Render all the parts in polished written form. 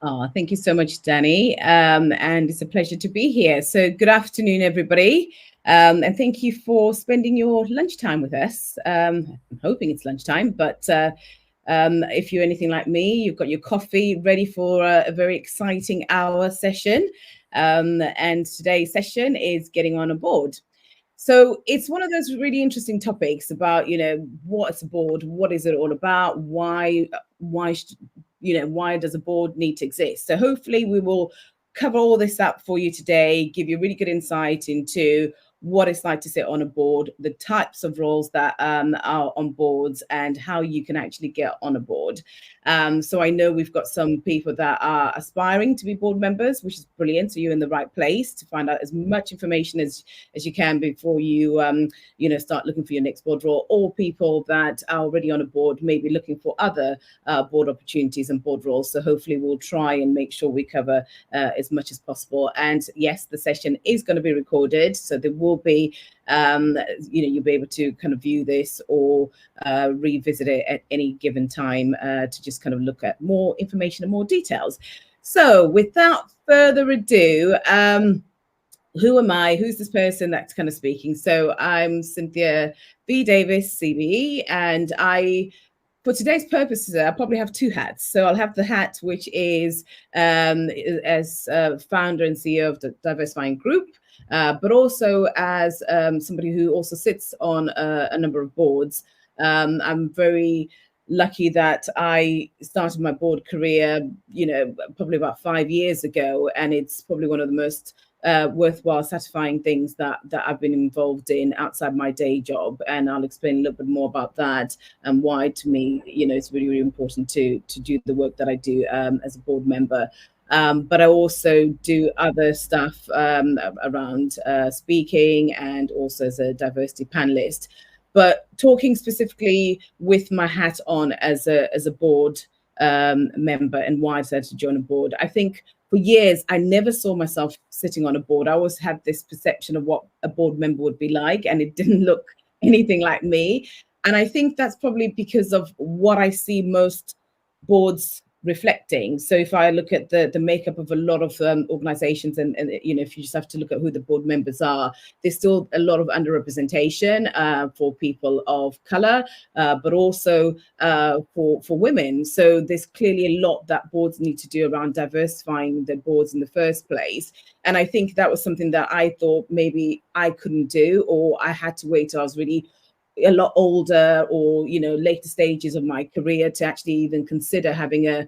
Oh, thank you so much, Danny. And it's a pleasure to be here. So, good afternoon, everybody. And thank you for spending your lunchtime with us. I'm hoping it's lunchtime, but if you're anything like me, you've got your coffee ready for a very exciting hour session. And today's session is getting on a board. So it's one of those really interesting topics about, what's a board? What is it all about? Why does a board need to exist? So hopefully we will cover all this up for you today, give you really good insight into what it's like to sit on a board, the types of roles that are on boards, and how you can actually get on a board. So I know we've got some people that are aspiring to be board members, which is brilliant. So you're in the right place to find out as much information as you can before you start looking for your next board role, or people that are already on a board, maybe looking for other board opportunities and board roles. So hopefully we'll try and make sure we cover as much as possible. And yes, the session is going to be recorded, so there will be you'll be able to kind of view this or revisit it at any given time to just kind of look at more information and more details. So without further ado, who am I? Who's this person that's kind of speaking? So I'm Cynthia B. Davis, CBE, and for today's purposes, I probably have two hats. So I'll have the hat which is as founder and CEO of the Diversifying group, but also as somebody who also sits on a number of boards. I'm very lucky that I started my board career, probably about 5 years ago, and it's probably one of the most worthwhile, satisfying things that I've been involved in outside my day job. And I'll explain a little bit more about that and why, to me, it's really, really important to do the work that I do as a board member. But I also do other stuff around speaking, and also as a diversity panelist. But talking specifically with my hat on as a board member, and why I decided to join a board, I think for years I never saw myself sitting on a board. I always had this perception of what a board member would be like, and it didn't look anything like me. And I think that's probably because of what I see most boards reflecting. So if I look at the makeup of a lot of organizations, and if you just have to look at who the board members are, there's still a lot of underrepresentation for people of color, but also for women. So there's clearly a lot that boards need to do around diversifying their boards in the first place. And I think that was something that I thought maybe I couldn't do, or I had to wait till I was really a lot older, or later stages of my career, to actually even consider having a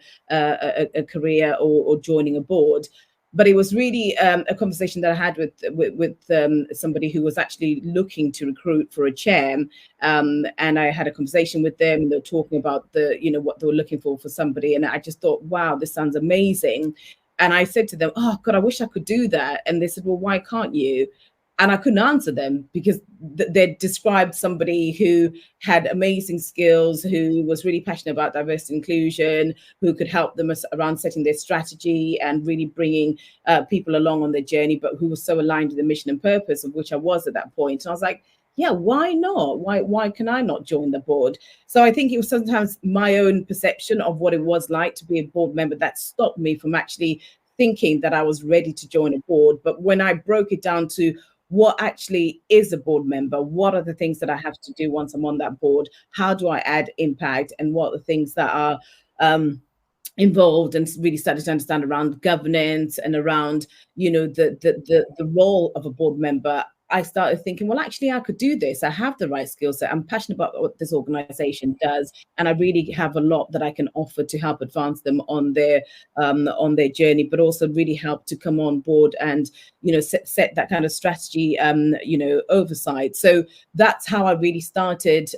career or joining a board. But it was really a conversation that I had with somebody who was actually looking to recruit for a chair, and I had a conversation with them. They were talking about what they were looking for somebody, and I just thought, wow, this sounds amazing. And I said to them, oh God, I wish I could do that. And they said, well, why can't you? And I couldn't answer them, because they described somebody who had amazing skills, who was really passionate about diversity and inclusion, who could help them around setting their strategy and really bringing people along on their journey, but who was so aligned with the mission and purpose, of which I was at that point. And I was like, yeah, why not? Why can I not join the board? So I think it was sometimes my own perception of what it was like to be a board member that stopped me from actually thinking that I was ready to join a board. But when I broke it down to what actually is a board member, what are the things that I have to do once I'm on that board, how do I add impact, and what are the things that are involved, and really started to understand around governance and around the role of a board member, I started thinking, well, actually, I could do this. I have the right skill set. I'm passionate about what this organization does, and I really have a lot that I can offer to help advance them on their journey, but also really help to come on board and set that kind of strategy oversight. So that's how I really started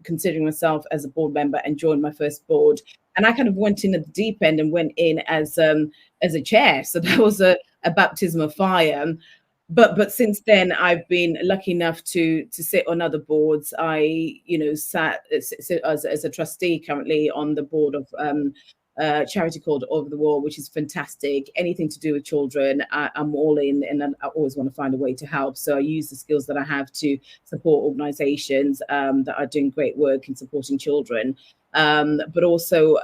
considering myself as a board member and joined my first board. And I kind of went in at the deep end and went in as a chair. So that was a baptism of fire. But since then, I've been lucky enough to sit on other boards. I sat as a trustee currently on the board of a charity called Over the Wall, which is fantastic. Anything to do with children, I'm all in, and I always want to find a way to help. So I use the skills that I have to support organisations that are doing great work in supporting children. But also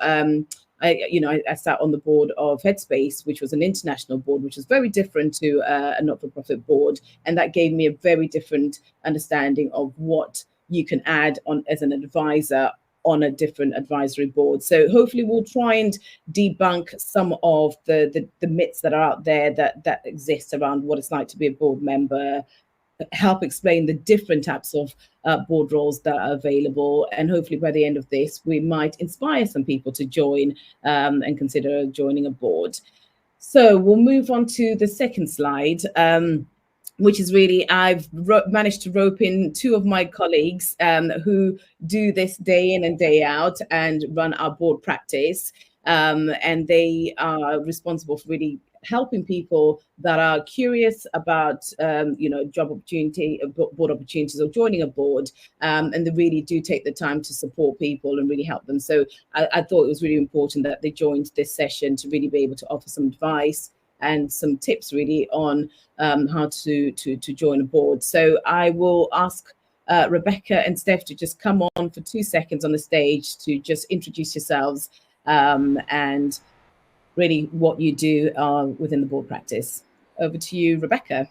I sat on the board of Headspace, which was an international board, which was very different to a not-for-profit board, and that gave me a very different understanding of what you can add on as an advisor on a different advisory board. So hopefully we'll try and debunk some of the myths that are out there that exist around what it's like to be a board member, help explain the different types of board roles that are available, and hopefully by the end of this we might inspire some people to join and consider joining a board. So we'll move on to the second slide, which is really, I've managed to rope in two of my colleagues who do this day in and day out and run our board practice. And they are responsible for really helping people that are curious about, job opportunity, board opportunities, or joining a board. And they really do take the time to support people and really help them. So I thought it was really important that they joined this session to really be able to offer some advice and some tips really on how to join a board. So I will ask Rebecca and Steph to just come on for 2 seconds on the stage to just introduce yourselves and really what you do within the board practice. Over to you, Rebecca.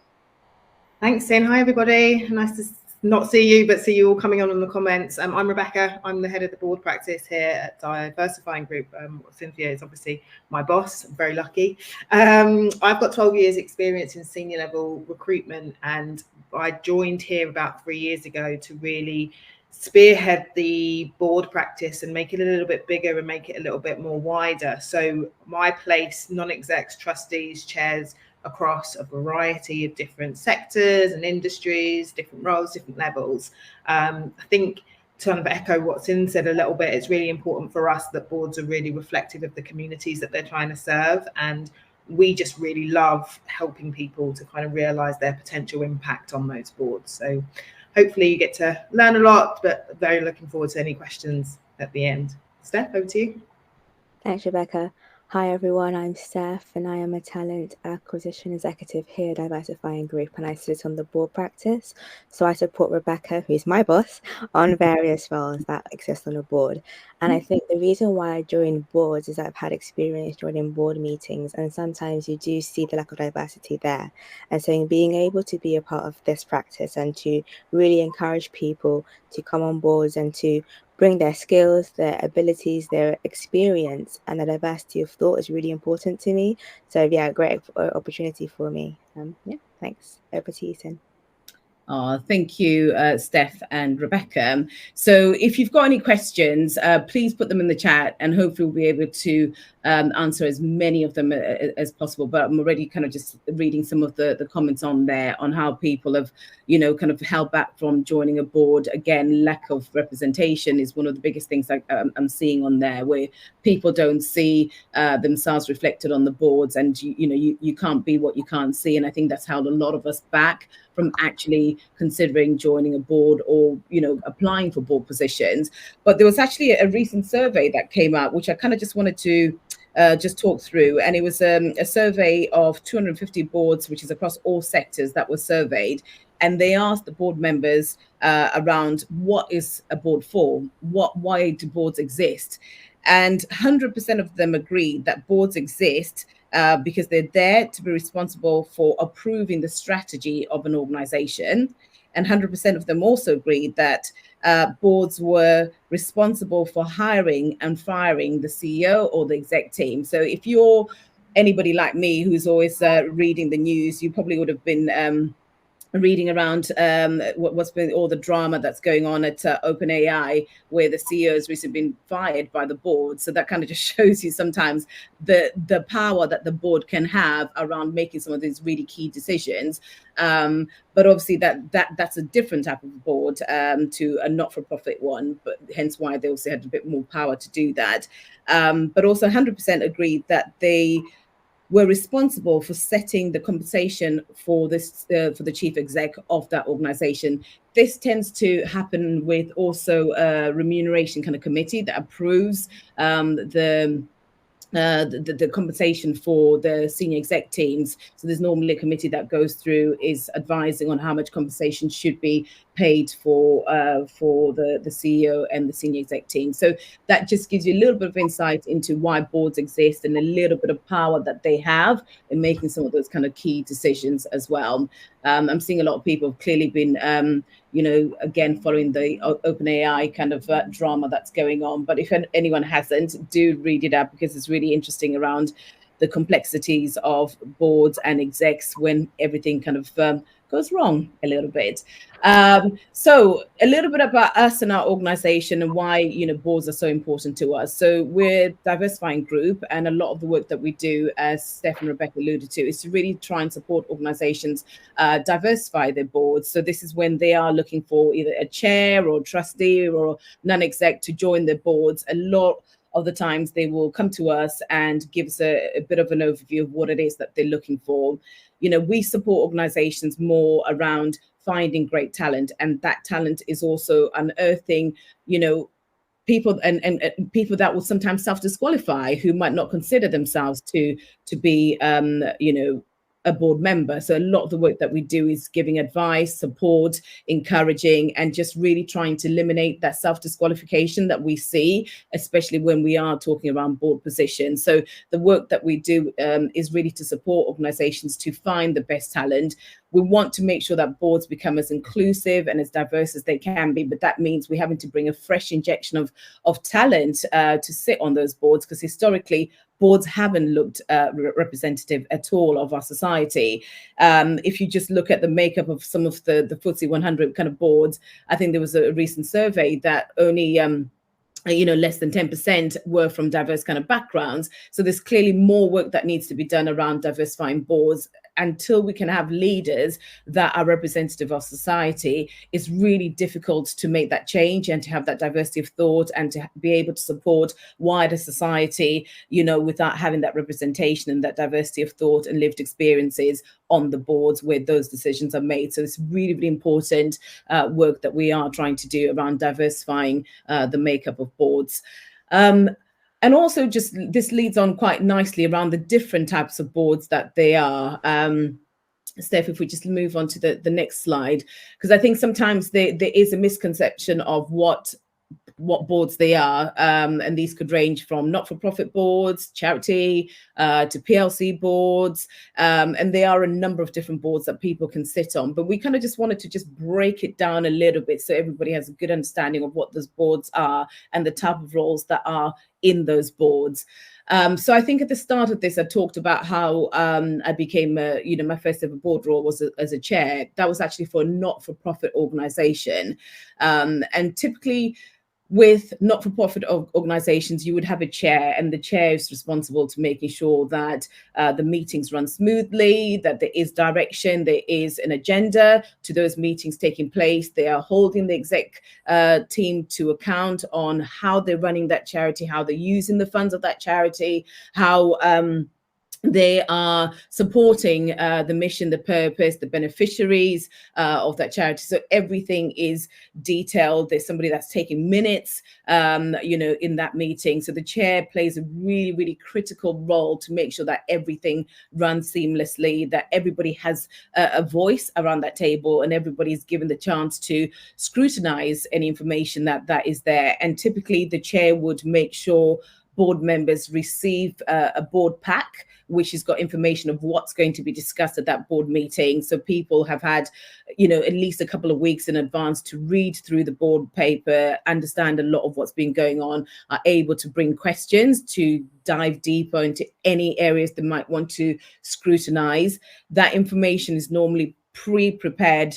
Thanks, Sin. Hi, everybody. Nice to not see you, but see you all coming on the comments. I'm Rebecca. I'm the head of the board practice here at Diversifying Group. Cynthia is obviously my boss. I'm very lucky. I've got 12 years experience in senior level recruitment, and I joined here about 3 years ago to really spearhead the board practice and make it a little bit bigger and make it a little bit more wider. So my place, non-execs, trustees, chairs across a variety of different sectors and industries, different roles, different levels. I think to kind of echo what Sin said a little bit, it's really important for us that boards are really reflective of the communities that they're trying to serve. And we just really love helping people to kind of realise their potential impact on those boards. So hopefully you get to learn a lot, but very looking forward to any questions at the end. Steph, over to you. Thanks, Rebecca. Hi, everyone. I'm Steph, and I am a talent acquisition executive here at Diversifying Group, and I sit on the board practice. So I support Rebecca, who's my boss, on various roles that exist on the board. And I think the reason why I joined boards is that I've had experience joining board meetings, and sometimes you do see the lack of diversity there. And so being able to be a part of this practice and to really encourage people to come on boards and to bring their skills, their abilities, their experience, and the diversity of thought is really important to me. So yeah, great opportunity for me. Thanks. Over to you, Sin. Thank you, Steph and Rebecca. So if you've got any questions, please put them in the chat, and hopefully we'll be able to answer as many of them as possible. But I'm already kind of just reading some of the comments on there on how people have, kind of held back from joining a board. Again, lack of representation is one of the biggest things I'm seeing on there, where people don't see themselves reflected on the boards, and you can't be what you can't see. And I think that's held a lot of us back from actually considering joining a board or applying for board positions. But there was actually a recent survey that came out, which I kind of just wanted to just talk through, and it was a survey of 250 boards, which is across all sectors that were surveyed, and they asked the board members around what is a board for, why do boards exist, and 100% of them agreed that boards exist because they're there to be responsible for approving the strategy of an organization. And 100% of them also agreed that boards were responsible for hiring and firing the CEO or the exec team. So if you're anybody like me who's always reading the news, you probably would have been reading around what's been all the drama that's going on at OpenAI, where the CEO has recently been fired by the board. So that kind of just shows you sometimes the power that the board can have around making some of these really key decisions. But obviously that's a different type of board to a not-for-profit one, but hence why they also had a bit more power to do that. But also 100% agreed that they were responsible for setting the compensation for this for the chief exec of that organization. This tends to happen with also a remuneration kind of committee that approves the compensation for the senior exec teams. So there's normally a committee that goes through, is advising on how much compensation should be paid for the CEO and the senior exec team. So that just gives you a little bit of insight into why boards exist and a little bit of power that they have in making some of those kind of key decisions as well. I'm seeing a lot of people have clearly been, again, following the OpenAI kind of drama that's going on. But if anyone hasn't, do read it up, because it's really interesting around the complexities of boards and execs when everything kind of goes wrong a little bit. So a little bit about us and our organization and why, boards are so important to us. So we're Diversifying Group, and a lot of the work that we do, as Steph and Rebecca alluded to, is to really try and support organizations diversify their boards. So this is when they are looking for either a chair or trustee or non-exec to join their boards. A lot of the times they will come to us and give us a bit of an overview of what it is that they're looking for. We support organizations more around finding great talent, and that talent is also unearthing, people and people that will sometimes self-disqualify, who might not consider themselves to be, a board member. So a lot of the work that we do is giving advice, support, encouraging, and just really trying to eliminate that self-disqualification that we see, especially when we are talking around board positions. So the work that we do is really to support organizations to find the best talent. We want to make sure that boards become as inclusive and as diverse as they can be, but that means we're having to bring a fresh injection of talent to sit on those boards, because historically boards haven't looked representative at all of our society. If you just look at the makeup of some of the FTSE 100 kind of boards, I think there was a recent survey that only less than 10% were from diverse kind of backgrounds. So there's clearly more work that needs to be done around diversifying boards. Until we can have leaders that are representative of society, it's really difficult to make that change and to have that diversity of thought and to be able to support wider society, without having that representation and that diversity of thought and lived experiences on the boards where those decisions are made. So it's really, really important work that we are trying to do around diversifying the makeup of boards. And also, just this leads on quite nicely around the different types of boards that they are. Steph, if we just move on to the next slide, because I think sometimes there is a misconception of what boards they are, and these could range from not-for-profit boards, charity, to PLC boards, and there are a number of different boards that people can sit on. But we kind of just wanted to just break it down a little bit so everybody has a good understanding of what those boards are and the type of roles that are in those boards. So I think at the start of this, I talked about how I became, my first ever board role was as a chair. That was actually for a not-for-profit organization, and typically, with not-for-profit organizations, you would have a chair, and the chair is responsible to making sure that the meetings run smoothly, that there is direction, there is an agenda to those meetings taking place. They are holding the exec team to account on how they're running that charity, how they're using the funds of that charity, how they are supporting the mission, the purpose, the beneficiaries of that charity. So everything is detailed. There's somebody that's taking minutes, in that meeting. So the chair plays a really, really critical role to make sure that everything runs seamlessly, that everybody has a voice around that table, and everybody's given the chance to scrutinize any information that is there. And typically the chair would make sure board members receive a board pack, which has got information of what's going to be discussed at that board meeting. So people have had, at least a couple of weeks in advance to read through the board paper, understand a lot of what's been going on, are able to bring questions to dive deeper into any areas they might want to scrutinize. That information is normally pre-prepared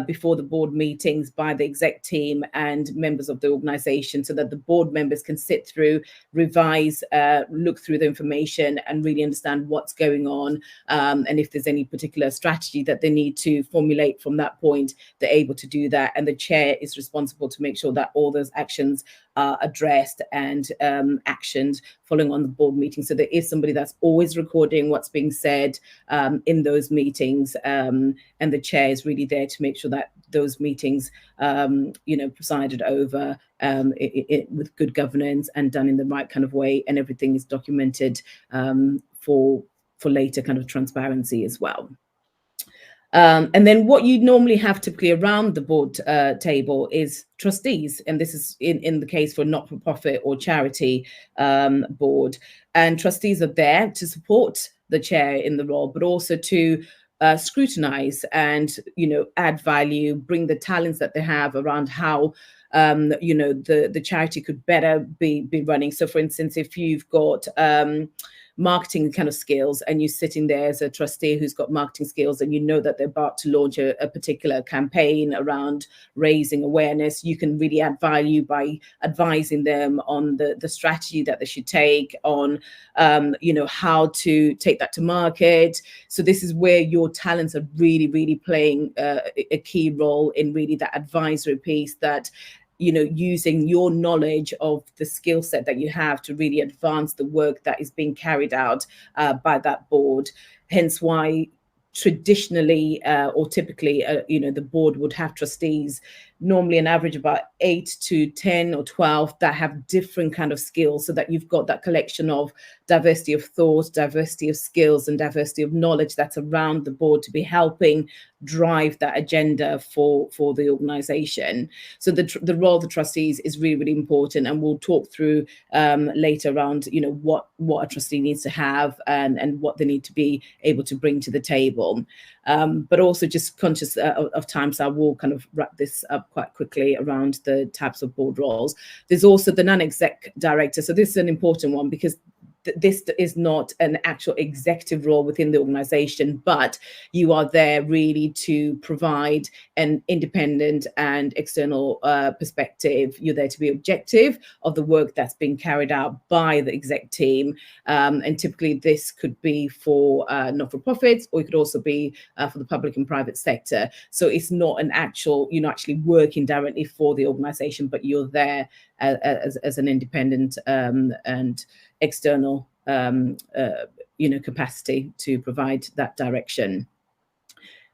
before the board meetings by the exec team and members of the organization, so that the board members can sit through, revise, look through the information and really understand what's going on, and if there's any particular strategy that they need to formulate from that point, they're able to do that. And the chair is responsible to make sure that all those actions are addressed and actioned following on the board meeting. So there is somebody that's always recording what's being said in those meetings, and the chair is really there to make sure that those meetings, presided over with good governance and done in the right kind of way, and everything is documented for later kind of transparency as well. And then what you normally have typically around the board table is trustees. And this is in the case for not-for-profit or charity board. And trustees are there to support the chair in the role, but also to scrutinize and, add value, bring the talents that they have around how the charity could better be running. So for instance, if you've got marketing kind of skills and you're sitting there as a trustee who's got marketing skills and you know that they're about to launch a particular campaign around raising awareness, you can really add value by advising them on the strategy that they should take, on how to take that to market. So this is where your talents are really playing a key role in really that advisory piece, that using your knowledge of the skill set that you have to really advance the work that is being carried out by that board. Hence why traditionally or typically, the board would have trustees, normally an average about 8 to 10 or 12, that have different kind of skills, so that you've got that collection of diversity of thought, diversity of skills, and diversity of knowledge that's around the board to be helping drive that agenda for the organization. So the role of the trustees is really important, and we'll talk through later around what a trustee needs to have and what they need to be able to bring to the table. But also just conscious of time, so I will kind of wrap this up quite quickly around the types of board roles. There's also the non-exec director. So this is an important one, because this is not an actual executive role within the organization, but you are there really to provide an independent and external perspective. You're there to be objective of the work that's being carried out by the exec team. And typically this could be for not-for-profits, or it could also be for the public and private sector. So it's not an actual, you're not actually working directly for the organization, but you're there as an independent and external capacity to provide that direction.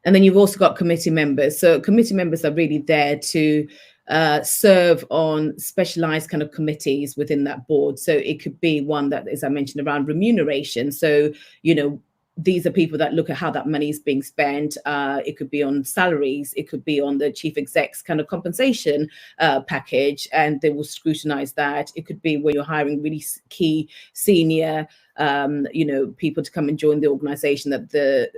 And then you've also got committee members. So committee members are really there to serve on specialized kind of committees within that board. So it could be one that, as I mentioned, around remuneration. So these are people that look at how that money is being spent. It could be on salaries. It could be on the chief exec's kind of compensation package, and they will scrutinize that. It could be where you're hiring really key senior people to come and join the organization, that the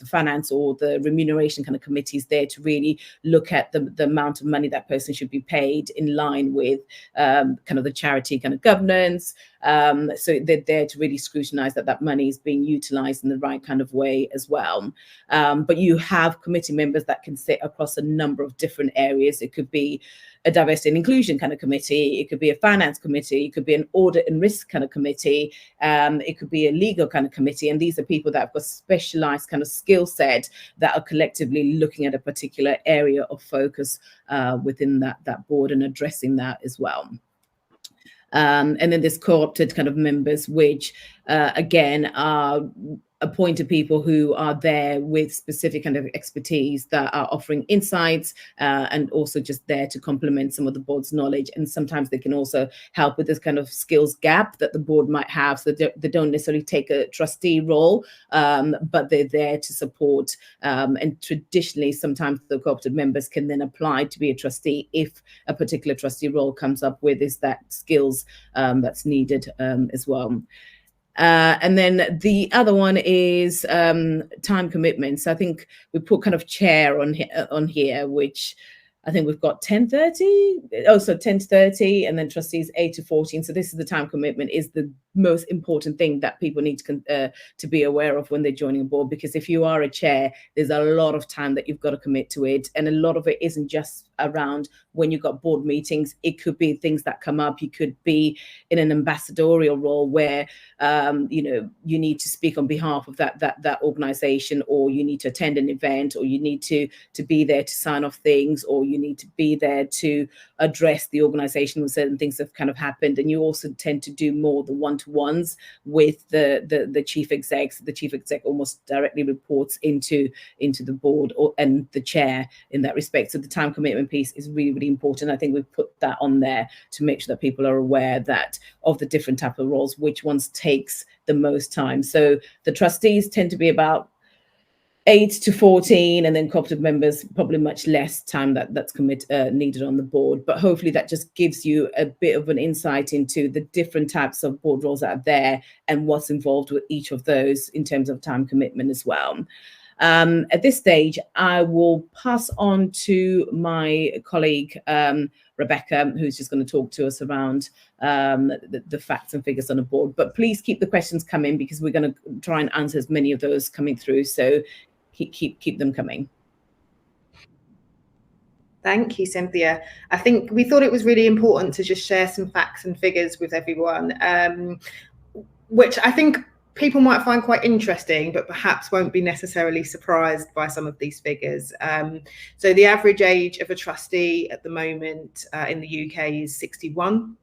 finance or the remuneration kind of committee is there to really look at the amount of money that person should be paid in line with kind of the charity kind of governance. So they're there to really scrutinize that money is being utilized in the right kind of way as well. But you have committee members that can sit across a number of different areas. It could be a diversity and inclusion kind of committee. It could be a finance committee. It could be an audit and risk kind of committee. It could be a legal kind of committee. And these are people that have got specialized kind of skill set that are collectively looking at a particular area of focus within that board and addressing that as well. And then there's co-opted kind of members, which again are appointed people who are there with specific kind of expertise that are offering insights and also just there to complement some of the board's knowledge. And sometimes they can also help with this kind of skills gap that the board might have. So they don't necessarily take a trustee role, but they're there to support. And traditionally, sometimes the co-opted members can then apply to be a trustee if a particular trustee role comes up with that skills that's needed as well. And then the other one is time commitments. I think we put kind of chair on here, which I think we've got 10:30. Oh, so 10 to 30, and then trustees 8 to 14. So this is the time commitment is the most important thing that people need to be aware of when they're joining a board, because if you are a chair, there's a lot of time that you've got to commit to it, and a lot of it isn't just around when you've got board meetings. It could be things that come up. You could be in an ambassadorial role where you need to speak on behalf of that organization, or you need to attend an event, or you need to be there to sign off things, or you need to be there to address the organization when certain things have kind of happened. And you also tend to do more the one-to-ones with the chief execs. The chief exec almost directly reports into the board and the chair in that respect. So the time commitment piece is really, really important. I think we've put that on there to make sure that people are aware that of the different type of roles, which ones takes the most time. So the trustees tend to be about 8 to 14, and then cooperative members probably much less time that's needed on the board. But hopefully that just gives you a bit of an insight into the different types of board roles out there and what's involved with each of those in terms of time commitment as well. At this stage, I will pass on to my colleague, Rebecca, who's just going to talk to us around the facts and figures on a board. But please keep the questions coming, because we're going to try and answer as many of those coming through. So keep them coming. Thank you, Cynthia. I think we thought it was really important to just share some facts and figures with everyone, which I think people might find quite interesting, but perhaps won't be necessarily surprised by some of these figures. So the average age of a trustee at the moment in the UK is 61.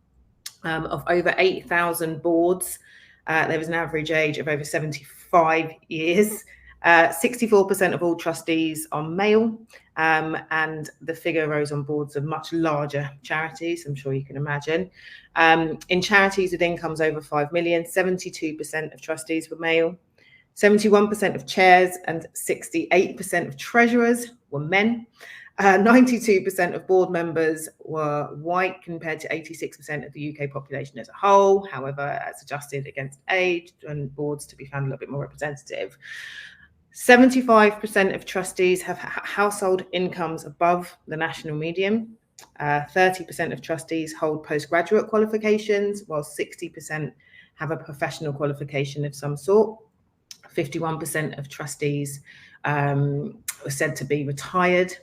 Of over 8,000 boards, there was an average age of over 75 years. 64% of all trustees are male, and the figure rose on boards of much larger charities, I'm sure you can imagine. In charities with incomes over 5 million, 72% of trustees were male, 71% of chairs and 68% of treasurers were men. 92% of board members were white, compared to 86% of the UK population as a whole. However, as adjusted against age, and boards to be found a little bit more representative. 75% of trustees have household incomes above the national median. 30% of trustees hold postgraduate qualifications, while 60% have a professional qualification of some sort. 51% of trustees were said to be retired,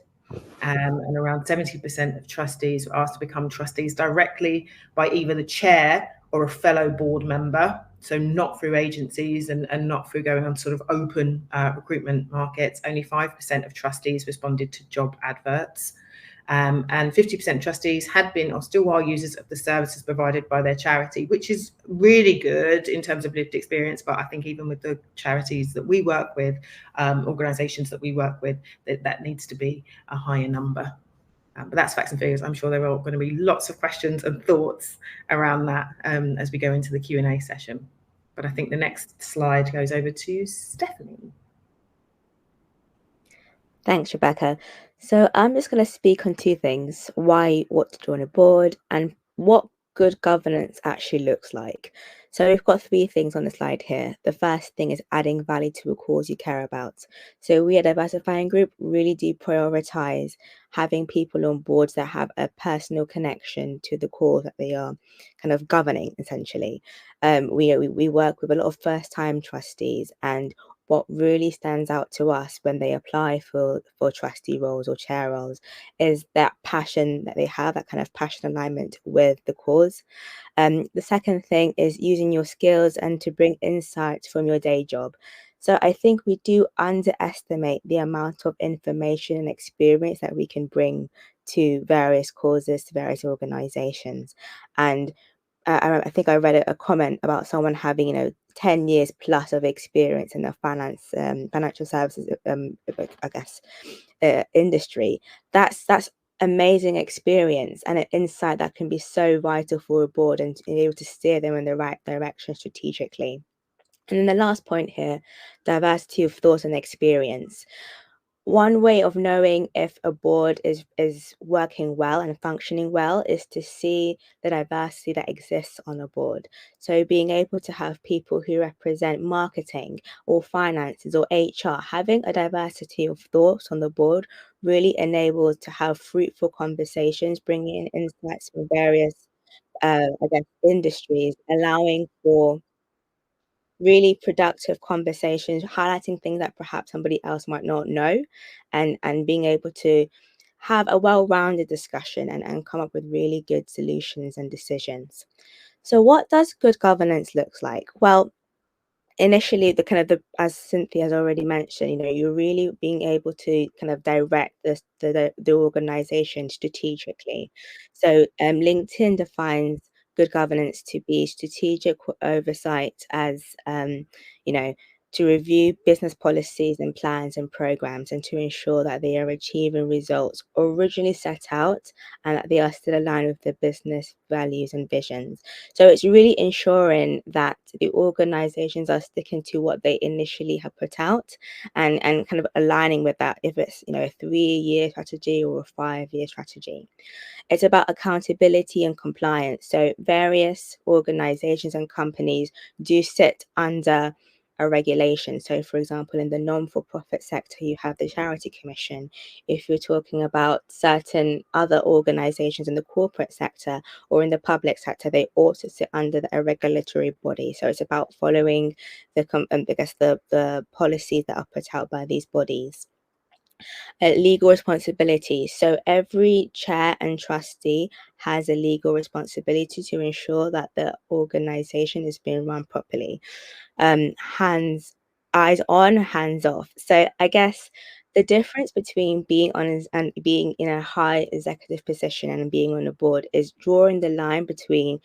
and around 70% of trustees were asked to become trustees directly by either the chair or a fellow board member, so not through agencies and not through going on sort of open recruitment markets. Only 5% of trustees responded to job adverts. And 50% of trustees had been or still are users of the services provided by their charity, which is really good in terms of lived experience. But I think even with the charities that we work with, organisations that we work with, that needs to be a higher number. But that's facts and figures. I'm sure there are going to be lots of questions and thoughts around that as we go into the Q&A session. But I think the next slide goes over to Stephanie. Thanks, Rebecca. So I'm just going to speak on two things: why, what to join a board, and what good governance actually looks like. So we've got three things on the slide here. The first thing is adding value to a cause you care about. So we at Diversifying Group really do prioritize having people on boards that have a personal connection to the cause that they are kind of governing, essentially. We work with a lot of first-time trustees, and what really stands out to us when they apply for trustee roles or chair roles is that passion that they have, that kind of passion alignment with the cause. The second thing is using your skills and to bring insights from your day job. So I think we do underestimate the amount of information and experience that we can bring to various causes, to various organizations. And I think I read a comment about someone having 10 years plus of experience in the financial services I guess industry. That's amazing experience and an insight that can be so vital for a board and to be able to steer them in the right direction strategically. And then the last point here, diversity of thought and experience. One way of knowing if a board is working well and functioning well is to see the diversity that exists on a board. So being able to have people who represent marketing or finances or HR, having a diversity of thoughts on the board really enables to have fruitful conversations, bringing in insights from various, industries, allowing for really productive conversations, highlighting things that perhaps somebody else might not know, and being able to have a well-rounded discussion and come up with really good solutions and decisions. So what does good governance looks like? Well, initially, as Cynthia has already mentioned, you're really being able to kind of direct the organization strategically. So LinkedIn defines good governance to be strategic oversight as to review business policies and plans and programs, and to ensure that they are achieving results originally set out and that they are still aligned with the business values and visions. So it's really ensuring that the organizations are sticking to what they initially have put out, and kind of aligning with that, if it's, you know, a 3-year strategy or a 5-year strategy. It's about accountability and compliance. So various organizations and companies do sit under a regulation. So, for example, in the non-for-profit sector, you have the Charity Commission. If you're talking about certain other organizations in the corporate sector or in the public sector, they also sit under a regulatory body. So it's about following the policies that are put out by these bodies. Legal responsibility. So every chair and trustee has a legal responsibility to ensure that the organization is being run properly. Eyes on, hands off. So I guess the difference between being on and being in a high executive position and being on a board is drawing the line between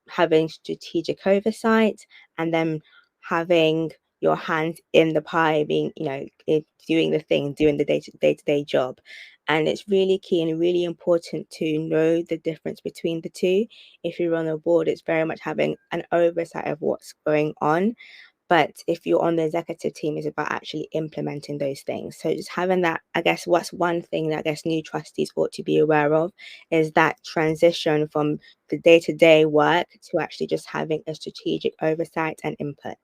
having strategic oversight and then having your hand in the pie, being, you know, doing the thing, doing the day-to-day job. And it's really key and really important to know the difference between the two. If you're on a board, it's very much having an oversight of what's going on. But if you're on the executive team, it's about actually implementing those things. So just having that, I guess, what's one thing that I guess new trustees ought to be aware of is that transition from the day-to-day work to actually just having a strategic oversight and input.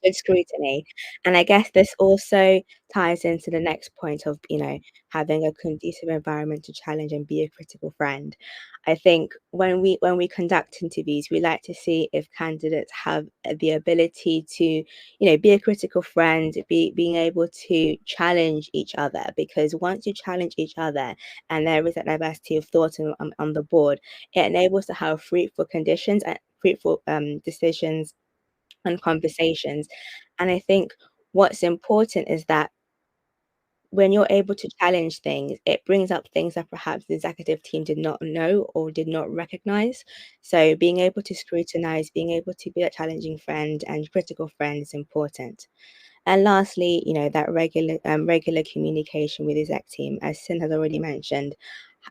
Good scrutiny. And I guess this also ties into the next point of, you know, having a conducive environment to challenge and be a critical friend. I think when we conduct interviews, we like to see if candidates have the ability to, you know, be a critical friend, being able to challenge each other, because once you challenge each other and there is that diversity of thought on the board, it enables to have fruitful conditions and fruitful decisions and conversations. And I think what's important is that when you're able to challenge things, it brings up things that perhaps the executive team did not know or did not recognize. So being able to scrutinize, being able to be a challenging friend and critical friend is important. And lastly, you know, that regular communication with the exec team, as Sin has already mentioned.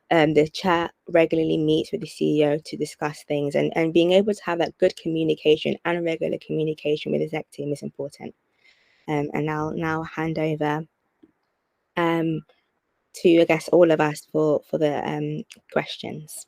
The chair regularly meets with the CEO to discuss things, and being able to have that good communication and regular communication with the exec team is important. And I'll now hand over to, I guess, all of us for the questions.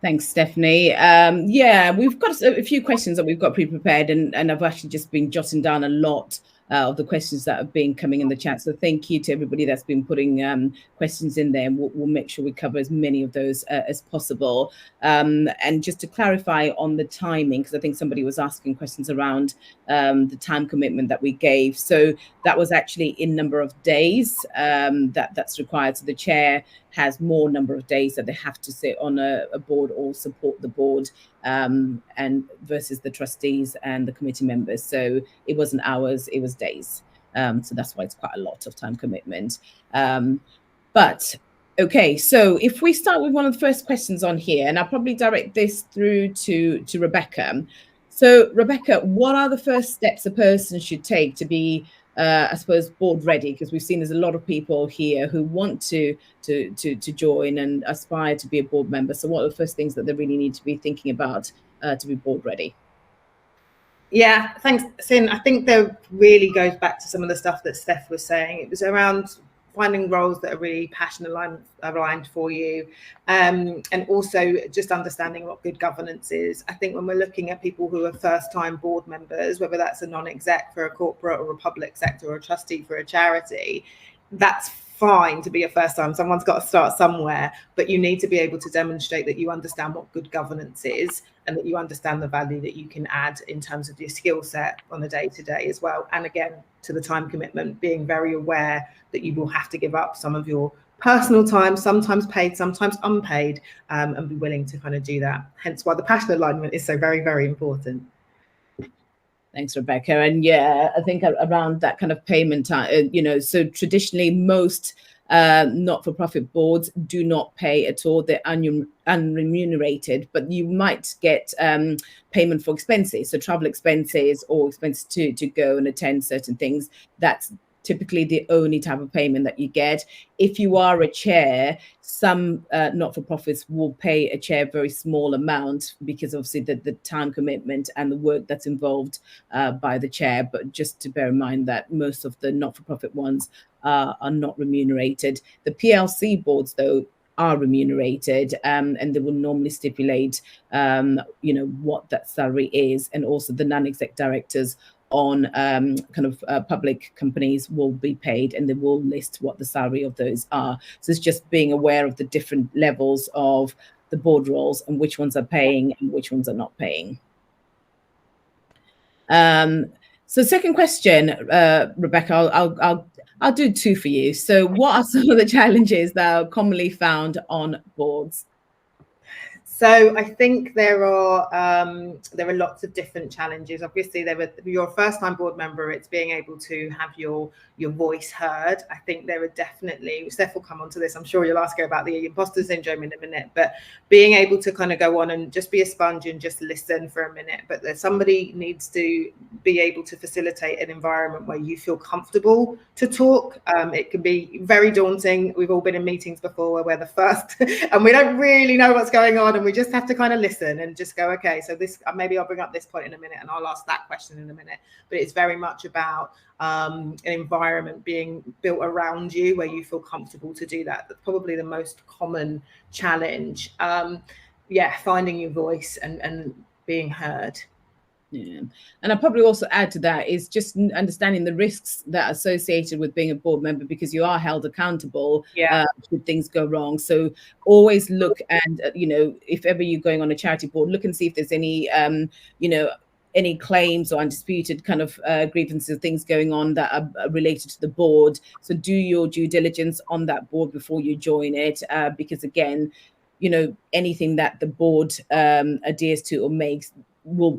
Thanks, Stephanie. Yeah, we've got a few questions that we've got pre-prepared, and I've actually just been jotting down a lot of the questions that have been coming in the chat. So thank you to everybody that's been putting questions in there. And we'll make sure we cover as many of those as possible. And just to clarify on the timing, because I think somebody was asking questions around the time commitment that we gave. So that was actually in number of days that's required. So the chair has more number of days that they have to sit on a board or support the board, and versus the trustees and the committee members. So it wasn't hours, it was days. So that's why it's quite a lot of time commitment. But okay, so if we start with one of the first questions on here, and I'll probably direct this through to Rebecca. So Rebecca, what are the first steps a person should take to be I suppose board ready? Because we've seen there's a lot of people here who want to join and aspire to be a board member. So what are the first things that they really need to be thinking about to be board ready? Yeah, thanks, Sin. I think that really goes back to some of the stuff that Steph was saying. It was around finding roles that are really passion aligned for you, and also just understanding what good governance is. I think when we're looking at people who are first-time board members, whether that's a non-exec for a corporate or a public sector or a trustee for a charity, that's fine to be a first time. Someone's got to start somewhere, but you need to be able to demonstrate that you understand what good governance is and that you understand the value that you can add in terms of your skill set on a day-to-day as well. And again, to the time commitment, being very aware that you will have to give up some of your personal time, sometimes paid, sometimes unpaid, and be willing to kind of do that. Hence why the passion alignment is so very, very important. Thanks, Rebecca. And yeah, I think around that kind of payment time, you know, so traditionally most not-for-profit boards do not pay at all. They're unremunerated, but you might get payment for expenses, so travel expenses or expenses to go and attend certain things. That's typically the only type of payment that you get. If you are a chair, some not-for-profits will pay a chair very small amount because obviously the time commitment and the work that's involved by the chair. But just to bear in mind that most of the not-for-profit ones are not remunerated. The PLC boards, though, are remunerated, and they will normally stipulate, what that salary is, and also the non-exec directors on public companies will be paid, and they will list what the salary of those are. So it's just being aware of the different levels of the board roles and which ones are paying and which ones are not paying. So second question, Rebecca, I'll do two for you. So what are some of the challenges that are commonly found on boards? So I think there are lots of different challenges. Obviously, you're a first-time board member. It's being able to have your voice heard. I think there are definitely, Steph will come on to this. I'm sure you'll ask her about the imposter syndrome in a minute, but being able to kind of go on and just be a sponge and just listen for a minute. But somebody needs to be able to facilitate an environment where you feel comfortable to talk. It can be very daunting. We've all been in meetings before where we're the first and we don't really know what's going on, and we just have to kind of listen and just go, okay, so this, maybe I'll bring up this point in a minute and I'll ask that question in a minute. But it's very much about an environment being built around you where you feel comfortable to do that. That's probably the most common challenge. Finding your voice and being heard. Yeah, and I'll probably also add to that is just understanding the risks that are associated with being a board member, because you are held accountable should things go wrong. So always look, and if ever you're going on a charity board, look and see if there's any any claims or undisputed kind of grievances, things going on that are related to the board. So do your due diligence on that board before you join it, because again, anything that the board adheres to or makes,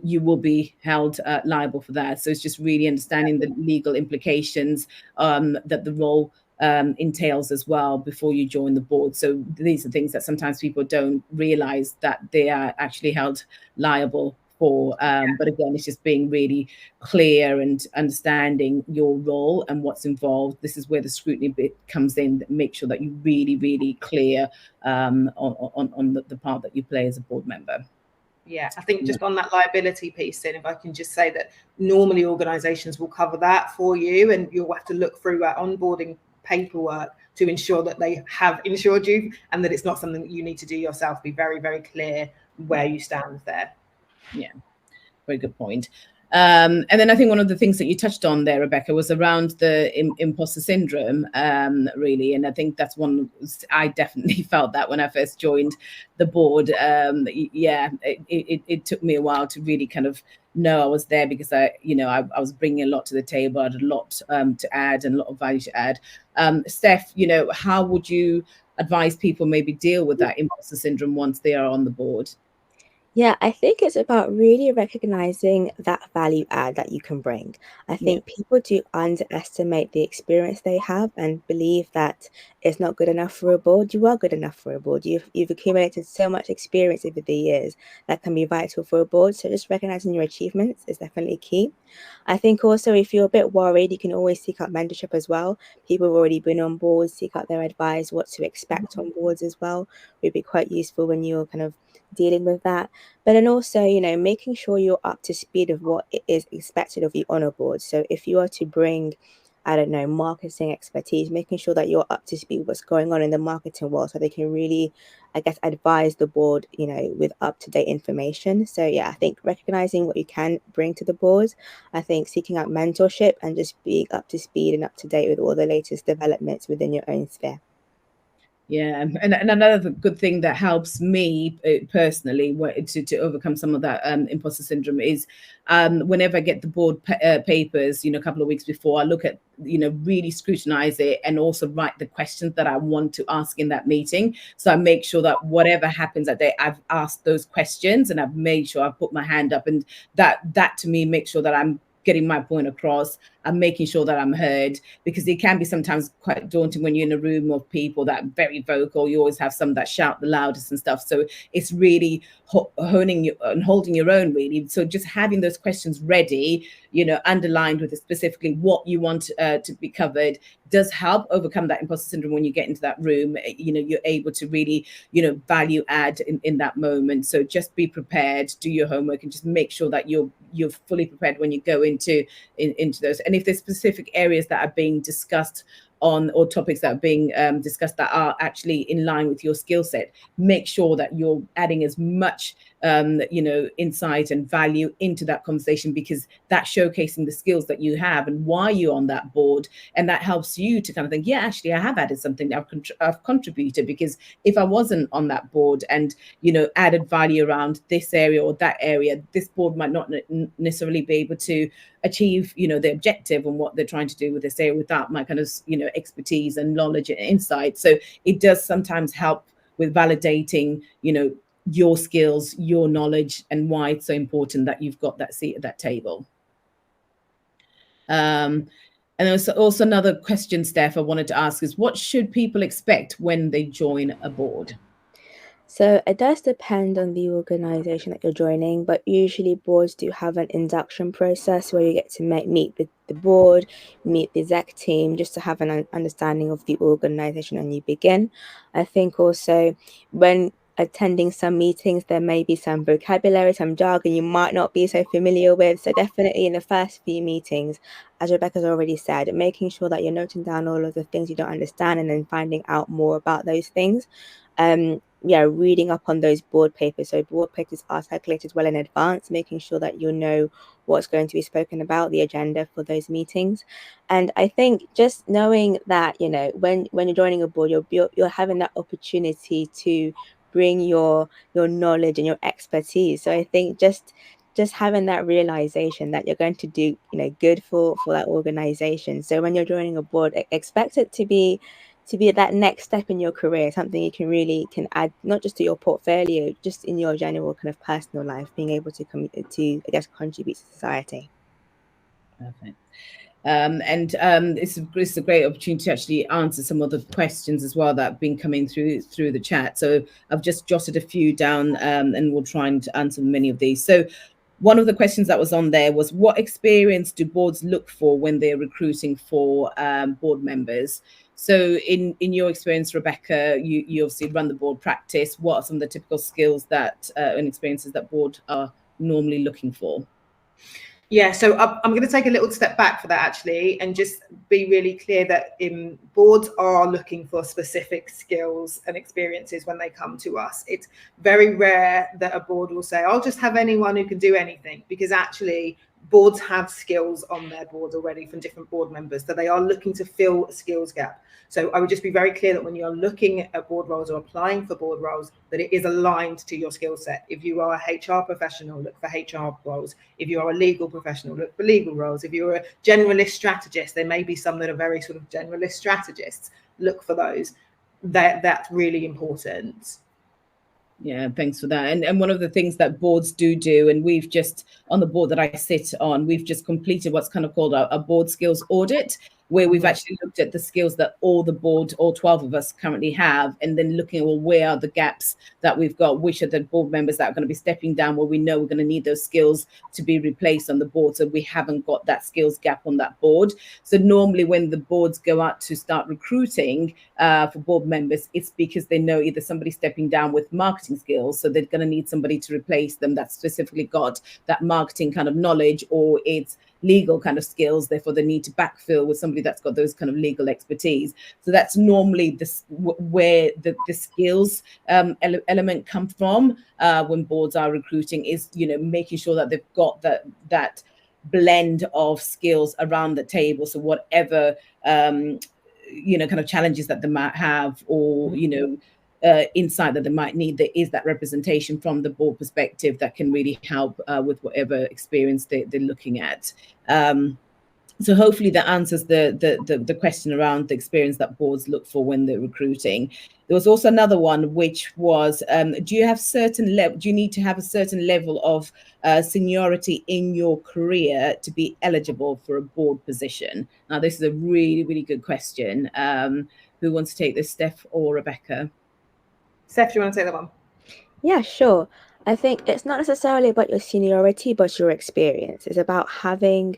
you will be held liable for that. So it's just really understanding the legal implications that the role entails as well before you join the board. So these are things that sometimes people don't realize that they are actually held liable for. But again, it's just being really clear and understanding your role and what's involved. This is where the scrutiny bit comes in. Make sure that you're really, really clear on the part that you play as a board member. Yeah, I think just on that liability piece, then, if I can just say that normally organisations will cover that for you, and you'll have to look through that onboarding paperwork to ensure that they have insured you and that it's not something that you need to do yourself. Be very, very clear where you stand there. Yeah, very good point. And then I think one of the things that you touched on there, Rebecca, was around the imposter syndrome, really. And I think that's one, I definitely felt that when I first joined the board. It took me a while to really kind of know I was there, because I was bringing a lot to the table. I had a lot to add and a lot of value to add. Steph, how would you advise people maybe deal with that imposter syndrome once they are on the board? Yeah, I think it's about really recognizing that value add that you can bring. I think people do underestimate the experience they have and believe that it's not good enough for a board. You are good enough for a board. You've accumulated so much experience over the years that can be vital for a board. So just recognizing your achievements is definitely key. I think also, if you're a bit worried, you can always seek out mentorship as well. People have already been on boards, seek out their advice, what to expect on boards as well would be quite useful when you're kind of dealing with that. But then also, making sure you're up to speed of what is expected of you on a board. So if you are to bring, I don't know, marketing expertise, making sure that you're up to speed with what's going on in the marketing world, so they can really, I guess, advise the board, with up-to-date information. So yeah, I think recognizing what you can bring to the board, I think seeking out mentorship and just being up to speed and up to date with all the latest developments within your own sphere. Yeah, and another good thing that helps me personally to overcome some of that imposter syndrome is whenever I get the board papers, a couple of weeks before, I look at, really scrutinize it and also write the questions that I want to ask in that meeting. So I make sure that whatever happens that day, I've asked those questions and I've made sure I've put my hand up, and that to me makes sure that I'm getting my point across. I'm making sure that I'm heard, because it can be sometimes quite daunting when you're in a room of people that are very vocal. You always have some that shout the loudest and stuff. So it's really honing you and holding your own, really. So just having those questions ready, underlined with specifically what you want to be covered, does help overcome that imposter syndrome. When you get into that room, you're able to really, value add in that moment. So just be prepared, do your homework, and just make sure that you're fully prepared when you go into those. And if there's specific areas that are being discussed on, or topics that are being discussed that are actually in line with your skill set, make sure that you're adding as much insight and value into that conversation, because that's showcasing the skills that you have and why you're on that board. And that helps you to kind of think, yeah, actually I have added something, I've contributed, because if I wasn't on that board and added value around this area or that area, this board might not necessarily be able to achieve the objective and what they're trying to do with this area without my kind of expertise and knowledge and insight. So it does sometimes help with validating your skills, your knowledge, and why it's so important that you've got that seat at that table. And there's also another question, Steph, I wanted to ask is, what should people expect when they join a board? So it does depend on the organization that you're joining, but usually boards do have an induction process where you get to meet the board, meet the exec team, just to have an understanding of the organization when you begin. I think also when attending some meetings, there may be some vocabulary, some jargon you might not be so familiar with. So definitely in the first few meetings, as Rebecca's already said, making sure that you're noting down all of the things you don't understand and then finding out more about those things. Reading up on those board papers. So board papers are circulated well in advance, making sure that you know what's going to be spoken about, the agenda for those meetings. And I think just knowing that, when you're joining a board, you're having that opportunity to bring your knowledge and your expertise. So I think just having that realization that you're going to do, good for that organization. So when you're joining a board, expect it to be that next step in your career, something you can add not just to your portfolio, just in your general kind of personal life, being able to contribute to society. Perfect. It's a great opportunity to actually answer some of the questions as well that have been coming through the chat. So I've just jotted a few down, and we'll try and answer many of these. So one of the questions that was on there was, what experience do boards look for when they're recruiting for board members? So in your experience, Rebecca, you obviously run the board practice. What are some of the typical skills that and experiences that board are normally looking for? Yeah, so I'm going to take a little step back for that actually, and just be really clear that boards are looking for specific skills and experiences when they come to us. It's very rare that a board will say, I'll just have anyone who can do anything, because actually boards have skills on their board already from different board members, that they are looking to fill a skills gap. So I would just be very clear that when you're looking at board roles or applying for board roles, that it is aligned to your skill set. If you are a HR professional, look for HR roles. If you are a legal professional, look for legal roles. If you're a generalist strategist, there may be some that are very sort of generalist strategists. Look for those. That's really important. Yeah, thanks for that. And one of the things that boards do, and we've just, on the board that I sit on, we've just completed what's kind of called a board skills audit, where we've actually looked at the skills that all the board, all 12 of us currently have, and then looking at, well, where are the gaps that we've got, which are the board members that are going to be stepping down, where we know we're going to need those skills to be replaced on the board, so we haven't got that skills gap on that board. So normally when the boards go out to start recruiting for board members, it's because they know either somebody's stepping down with marketing skills, so they're going to need somebody to replace them that's specifically got that marketing kind of knowledge, or it's legal kind of skills, therefore they need to backfill with somebody that's got those kind of legal expertise. So that's normally where the skills element come from when boards are recruiting, is making sure that they've got that blend of skills around the table. So whatever kind of challenges that they might have, or insight that they might need, there is that representation from the board perspective that can really help with whatever experience they're looking at. So hopefully that answers the question around the experience that boards look for when they're recruiting. There was also another one, which was, do you need to have a certain level of seniority in your career to be eligible for a board position? Now, this is a really, really good question. Who wants to take this, Steph or Rebecca? Steph, do you want to take that one? Yeah, sure. I think it's not necessarily about your seniority, but your experience. It's about having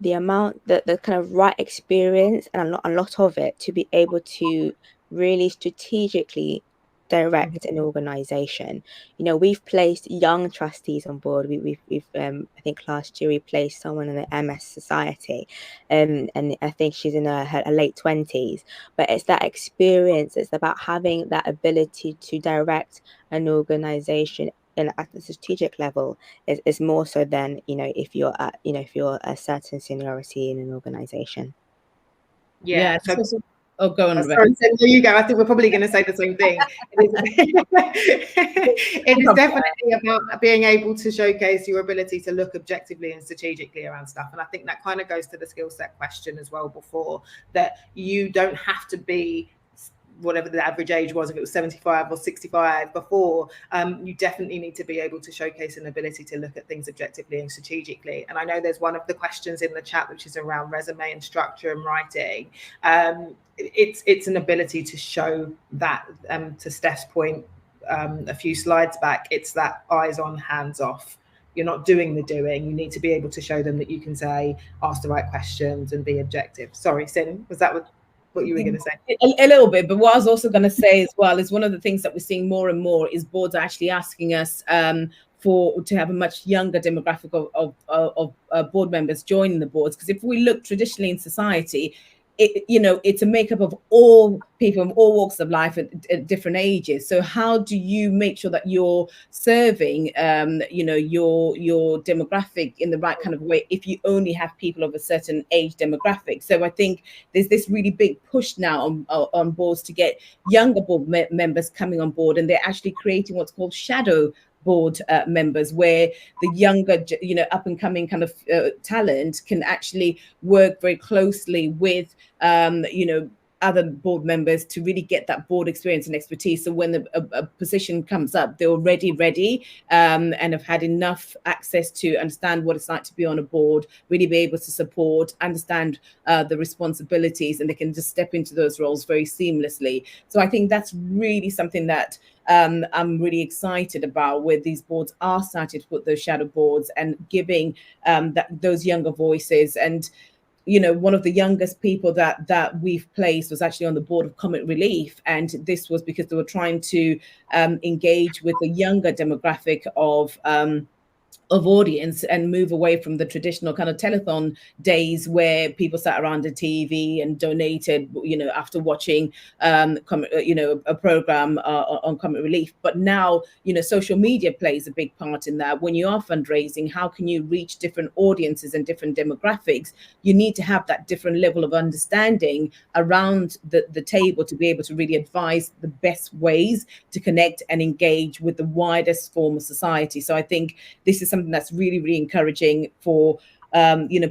the amount, the kind of right experience and a lot of it to be able to really strategically direct an organization. You know, we've placed young trustees on board. We've I think last year we placed someone in the MS Society, and I think she's in her late 20s. But it's that experience. It's about having that ability to direct an organization at the strategic level is more so than, you know, if you're at, you know, if you're a certain seniority in an organization. Yeah. So, oh, go on, Rebecca. Sorry, there you go. I think we're probably going to say the same thing. It is definitely about being able to showcase your ability to look objectively and strategically around stuff. And I think that kind of goes to the skill set question as well before, that you don't have to be whatever the average age was, if it was 75 or 65 before, you definitely need to be able to showcase an ability to look at things objectively and strategically. And I know there's one of the questions in the chat, which is around resume and structure and writing. It's an ability to show that, to Steph's point a few slides back, it's that eyes on, hands off. You're not doing the doing. You need to be able to show them that you can say, ask the right questions and be objective. Sorry, Sin, was that what you were going to say? A little bit, but what I was also going to say as well is one of the things that we're seeing more and more is boards are actually asking us to have a much younger demographic of board members joining the boards. Because if we look traditionally in society, it's a makeup of all people of all walks of life at different ages. So how do you make sure that you're serving, your demographic in the right kind of way if you only have people of a certain age demographic? So I think there's this really big push now on boards to get younger board members coming on board, and they're actually creating what's called shadow board members, where the younger, up and coming kind of talent can actually work very closely with, other board members to really get that board experience and expertise. So when a position comes up, they're already ready and have had enough access to understand what it's like to be on a board, really be able to support, understand the responsibilities, and they can just step into those roles very seamlessly. So I think that's really something that I'm really excited about, where these boards are starting to put those shadow boards and giving those younger voices. And one of the youngest people that we've placed was actually on the board of Comic Relief, and this was because they were trying to engage with the younger demographic of audience and move away from the traditional kind of telethon days where people sat around the TV and donated, after watching, a program on Comic Relief. But now, social media plays a big part in that. When you are fundraising, how can you reach different audiences and different demographics? You need to have that different level of understanding around the table to be able to really advise the best ways to connect and engage with the widest form of society. So I think this is something that's really, really encouraging for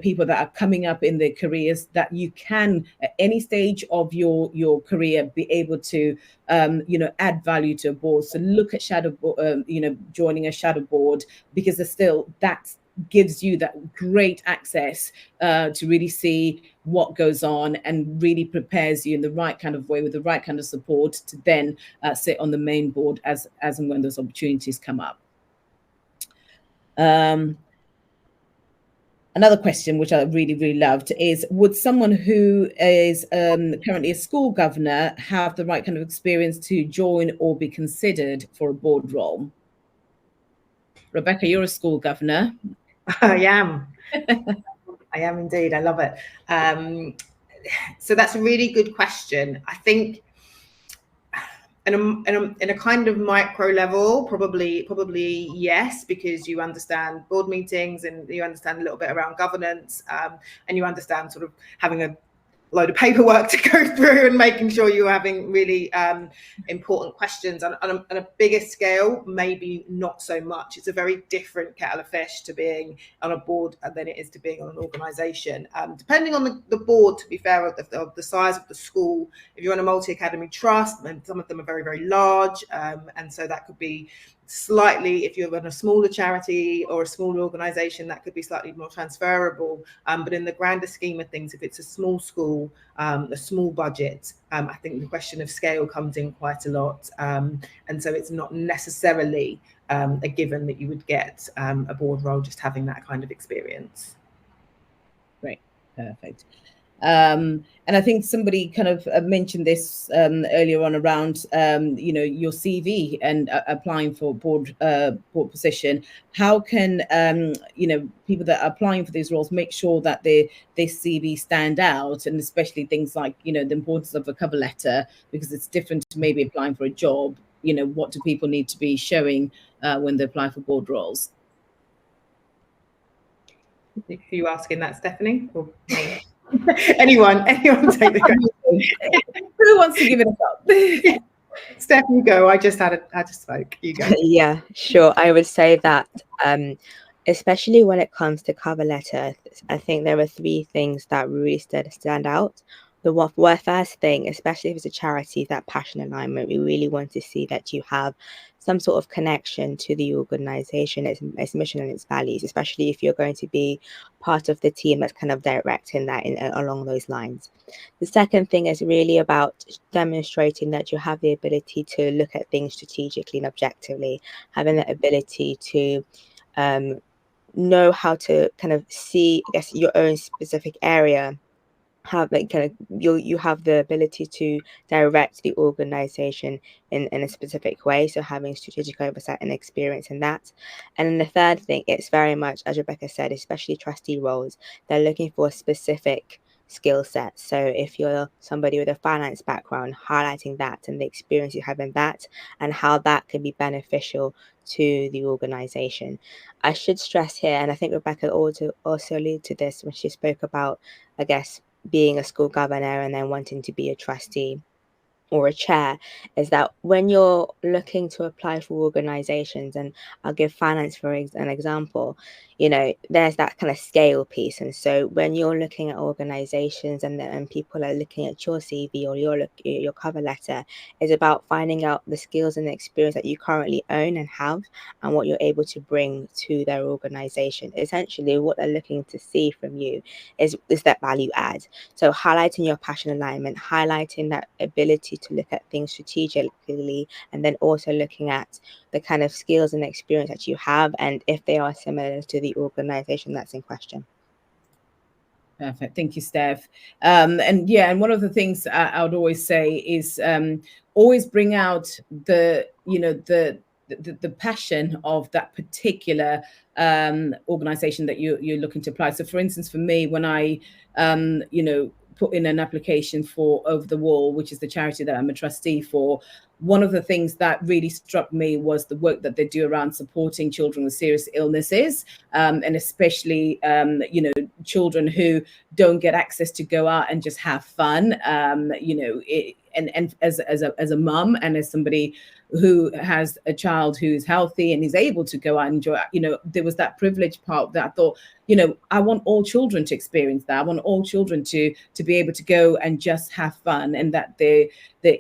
people that are coming up in their careers, that you can at any stage of your career be able to add value to a board. So look at joining a shadow board, because that gives you that great access to really see what goes on and really prepares you in the right kind of way with the right kind of support to then sit on the main board as and when those opportunities come up. Another question, which I really, really loved, is would someone who is currently a school governor have the right kind of experience to join or be considered for a board role? Rebecca, you're a school governor. I am. I am indeed. I love it. So that's a really good question. I think in a kind of micro level, probably yes, because you understand board meetings and you understand a little bit around governance, and you understand sort of having load of paperwork to go through and making sure you're having really important questions on a bigger scale. Maybe not so much. It's a very different kettle of fish to being on a board than it is to being on an organisation. Depending on the board, to be fair, of the size of the school. If you're on a multi-academy trust, and some of them are very, very large, and so that could be slightly, if you're in a smaller charity or a smaller organisation, that could be slightly more transferable. But in the grander scheme of things, if it's a small school, a small budget, I think the question of scale comes in quite a lot. And so it's not necessarily a given that you would get a board role just having that kind of experience. Great, perfect. And I think somebody kind of mentioned this earlier on around, your CV and applying for board position. How can, people that are applying for these roles make sure that their CV stand out, and especially things like, the importance of a cover letter, because it's different to maybe applying for a job. What do people need to be showing when they apply for board roles? Are you asking that, Stephanie, or me? anyone take the question. Who wants to give it a shot? Steph, you go. I just spoke. You go. Yeah, sure. I would say that especially when it comes to cover letter, I think there are 3 things that really stand out. The first thing, especially if it's a charity, that passion alignment. We really want to see that you have some sort of connection to the organization, its mission and its values, especially if you're going to be part of the team that's kind of directing that along those lines. The second thing is really about demonstrating that you have the ability to look at things strategically and objectively, having the ability to know how to kind of see, I guess, your own specific area. Have you have the ability to direct the organization in a specific way, so having strategic oversight and experience in that. And then the third thing, it's very much, as Rebecca said, especially trustee roles, they're looking for a specific skill set. So if you're somebody with a finance background, highlighting that and the experience you have in that and how that can be beneficial to the organization. I should stress here, and I think Rebecca also alluded to this when she spoke about, I guess, being a school governor and then wanting to be a trustee or a chair, is that when you're looking to apply for organizations, and I'll give finance for an example, there's that kind of scale piece. And so when you're looking at organizations and people are looking at your CV or your cover letter, is about finding out the skills and the experience that you currently own and have, and what you're able to bring to their organization. Essentially, what they're looking to see from you is that value add. So highlighting your passion alignment, highlighting that ability to look at things strategically, and then also looking at the kind of skills and experience that you have, and if they are similar to the organization that's in question. Perfect. Thank you, Steph. And one of the things I would always say is always bring out the passion of that particular organization that you're looking to apply. So for instance, for me, when I put in an application for Over the Wall, which is the charity that I'm a trustee for, one of the things that really struck me was the work that they do around supporting children with serious illnesses, and especially children who don't get access to go out and just have fun. And as a mum and as somebody who has a child who's healthy and is able to go out and enjoy, there was that privileged part that I thought, I want all children to experience that. I want all children to be able to go and just have fun, and that their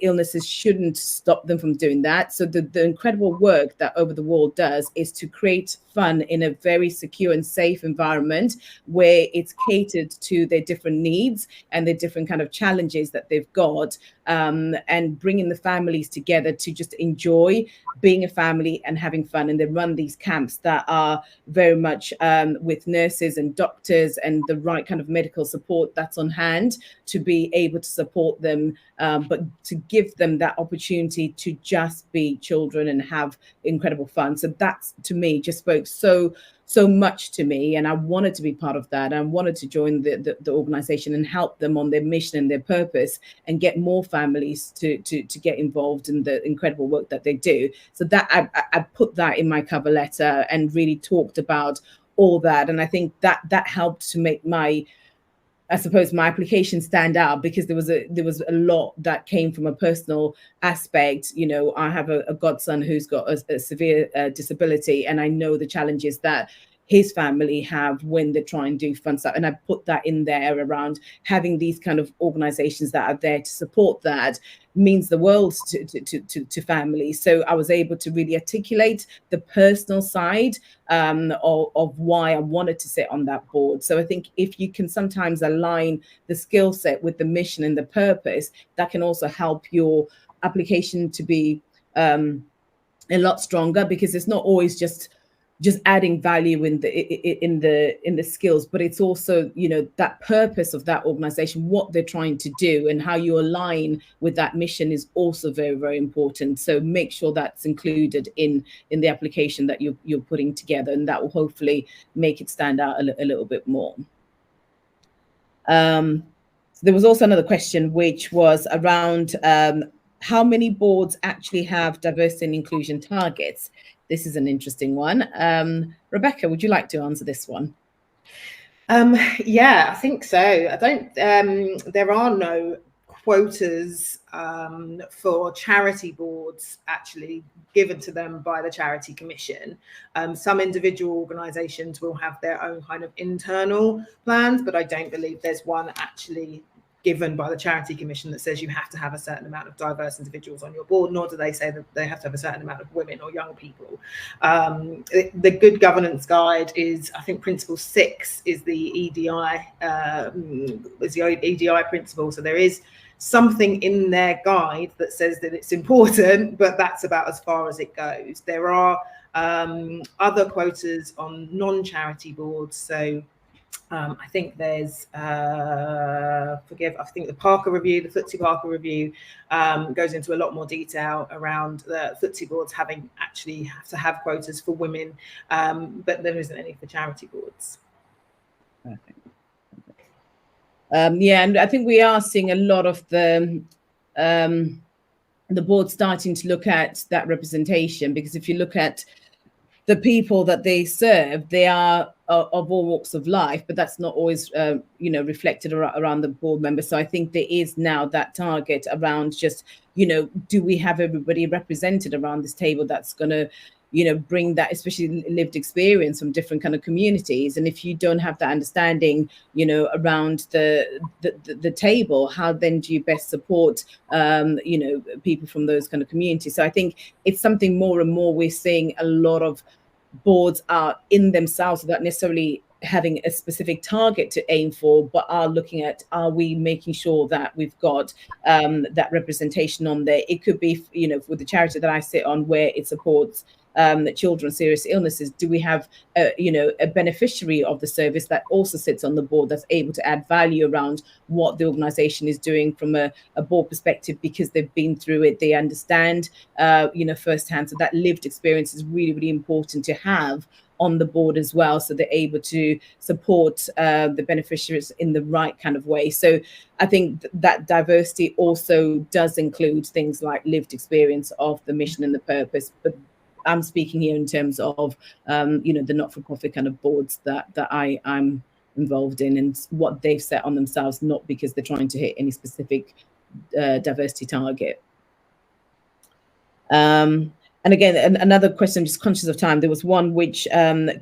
illnesses shouldn't stop them from doing that. So the incredible work that Over the Wall does is to create fun in a very secure and safe environment where it's catered to their different needs and the different kind of challenges that they've got, and bringing the families together to just enjoy being a family and having fun. And they run these camps that are very much with nurses and doctors and the right kind of medical support that's on hand to be able to support them, but to give them that opportunity to just be children and have incredible fun. So that's, to me, just spoke so much to me, and I wanted to be part of that. I wanted to join the organization and help them on their mission and their purpose, and get more families to get involved in the incredible work that they do. So that I put that in my cover letter and really talked about all that. And I think that helped to make my I suppose my application stand out because there was a lot that came from a personal aspect. You know, I have a godson who's got a severe disability, and I know the challenges that his family have when they try and do fun stuff. And I put that in there around having these kind of organizations that are there to support that means the world to families. So I was able to really articulate the personal side of why I wanted to sit on that board. So I think if you can sometimes align the skill set with the mission and the purpose, that can also help your application to be a lot stronger, because it's not always just adding value in the skills, but it's also, you know, that purpose of that organization, what they're trying to do, and how you align with that mission is also very, very important. So make sure that's included in the application that you're putting together, and that will hopefully make it stand out a little bit more. So there was also another question, which was around how many boards actually have diversity and inclusion targets. This is an interesting one. Rebecca, would you like to answer this one? Yeah, I think so. I don't. There are no quotas for charity boards actually given to them by the Charity Commission. Some individual organisations will have their own kind of internal plans, but I don't believe there's one actually given by the Charity Commission that says you have to have a certain amount of diverse individuals on your board, nor do they say that they have to have a certain amount of women or young people. The Good Governance Guide is, I think, Principle 6 is the EDI, EDI principle. So there is something in their guide that says that it's important, but that's about as far as it goes. There are other quotas on non-charity boards. So I think there's, I think the Parker Review, the FTSE Parker Review goes into a lot more detail around the FTSE boards having actually have to have quotas for women, but there isn't any for charity boards. Perfect. Yeah, and I think we are seeing a lot of the board starting to look at that representation, because if you look at the people that they serve, they are of all walks of life, but that's not always, you know, reflected around the board members. So I think there is now that target around just, you know, do we have everybody represented around this table that's going to, you know, bring that, especially lived experience from different kind of communities. And if you don't have that understanding, you know, around the table, how then do you best support, you know, people from those kind of communities? So I think it's something more and more we're seeing a lot of boards are in themselves without necessarily having a specific target to aim for, but are looking at, are we making sure that we've got that representation on there? It could be, you know, with the charity that I sit on, where it supports children with serious illnesses. Do we have you know, a beneficiary of the service that also sits on the board that's able to add value around what the organization is doing from a board perspective, because they've been through it, they understand you know, firsthand. So that lived experience is really, really important to have on the board as well, so they're able to support the beneficiaries in the right kind of way. So I think that diversity also does include things like lived experience of the mission and the purpose, but I'm speaking here in terms of you know, the not-for-profit kind of boards that I'm involved in, and what they've set on themselves, not because they're trying to hit any specific diversity target. And again, another question, I'm just conscious of time. There was one which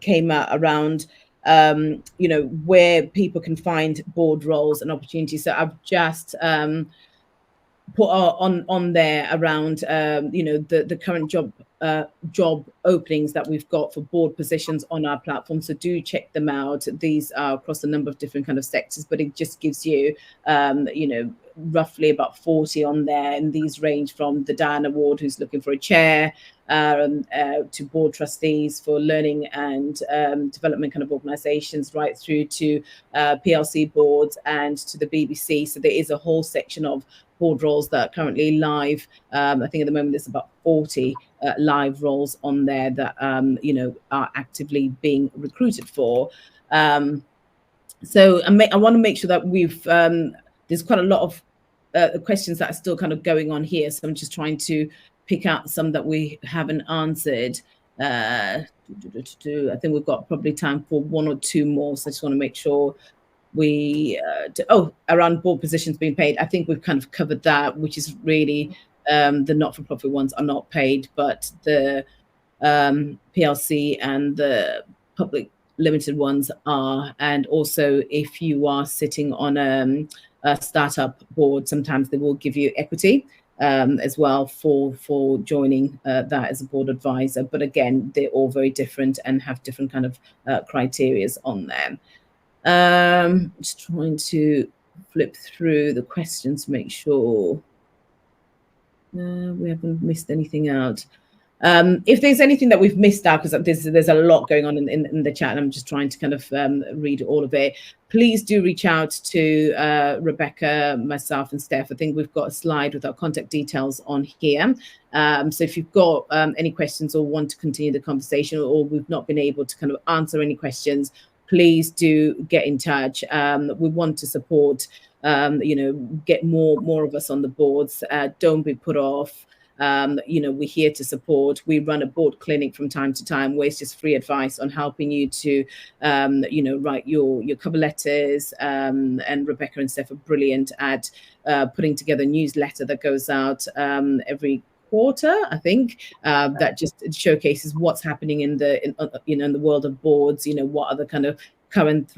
came out around, you know, where people can find board roles and opportunities. So I've just put on there around, you know, the current job openings that we've got for board positions on our platform. So do check them out. These are across a number of different kind of sectors, but it just gives you, you know, roughly about 40 on there, and these range from the Diana Ward, who's looking for a chair, to board trustees for learning and development kind of organizations, right through to PLC boards and to the BBC. So there is a whole section of board roles that are currently live. I think at the moment there's about 40 live roles on there that you know, are actively being recruited for. So I want to make sure that we've there's quite a lot of questions that are still kind of going on here, so I'm just trying to pick out some that we haven't answered. I think we've got probably time for one or two more, so I just want to make sure around board positions being paid. I think we've kind of covered that, which is really the not-for-profit ones are not paid, but the PLC and the public limited ones are. And also, if you are sitting on a startup board, sometimes they will give you equity as well for joining that as a board advisor. But again, they're all very different and have different kind of criteria on them. Just trying to flip through the questions to make sure we haven't missed anything out. If there's anything that we've missed out, because there's a lot going on in the chat, and I'm just trying to kind of read all of it, please do reach out to Rebecca, myself, and Steph. I think we've got a slide with our contact details on here. So if you've got any questions or want to continue the conversation, or we've not been able to kind of answer any questions, please do get in touch. We want to support, get more of us on the boards. Don't be put off. We're here to support. We run a board clinic from time to time where it's just free advice on helping you to, write your cover letters. And Rebecca and Steph are brilliant at putting together a newsletter that goes out every quarter, I think, that just showcases what's happening in the world of boards. What are the kind of current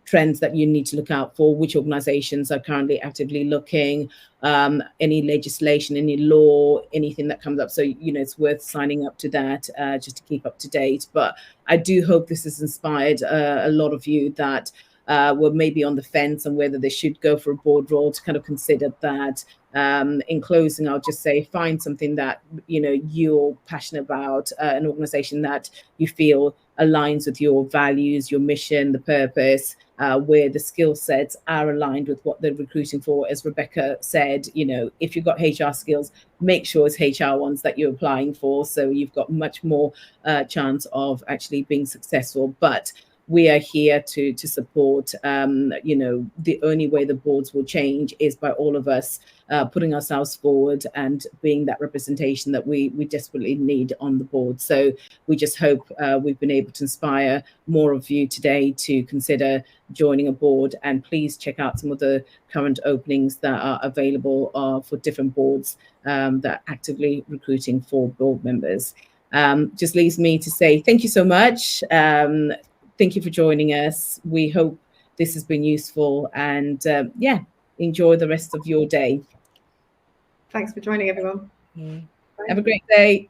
trends that you need to look out for, which organizations are currently actively looking, any legislation, any law, anything that comes up. So, it's worth signing up to that just to keep up to date. But I do hope this has inspired a lot of you that were maybe on the fence on whether they should go for a board role, to kind of consider that. In closing, I'll just say, find something that, you're passionate about, an organization that you feel aligns with your values, your mission, the purpose, where the skill sets are aligned with what they're recruiting for. As Rebecca said, if you've got HR skills, make sure it's HR ones that you're applying for, so you've got much more chance of actually being successful. But we are here to support. The only way the boards will change is by all of us putting ourselves forward and being that representation that we desperately need on the board. So we just hope we've been able to inspire more of you today to consider joining a board. And please check out some of the current openings that are available for different boards that are actively recruiting for board members. Just leaves me to say thank you so much. Thank you for joining us. We hope this has been useful, and enjoy the rest of your day. Thanks for joining, everyone. Yeah. Have a great day.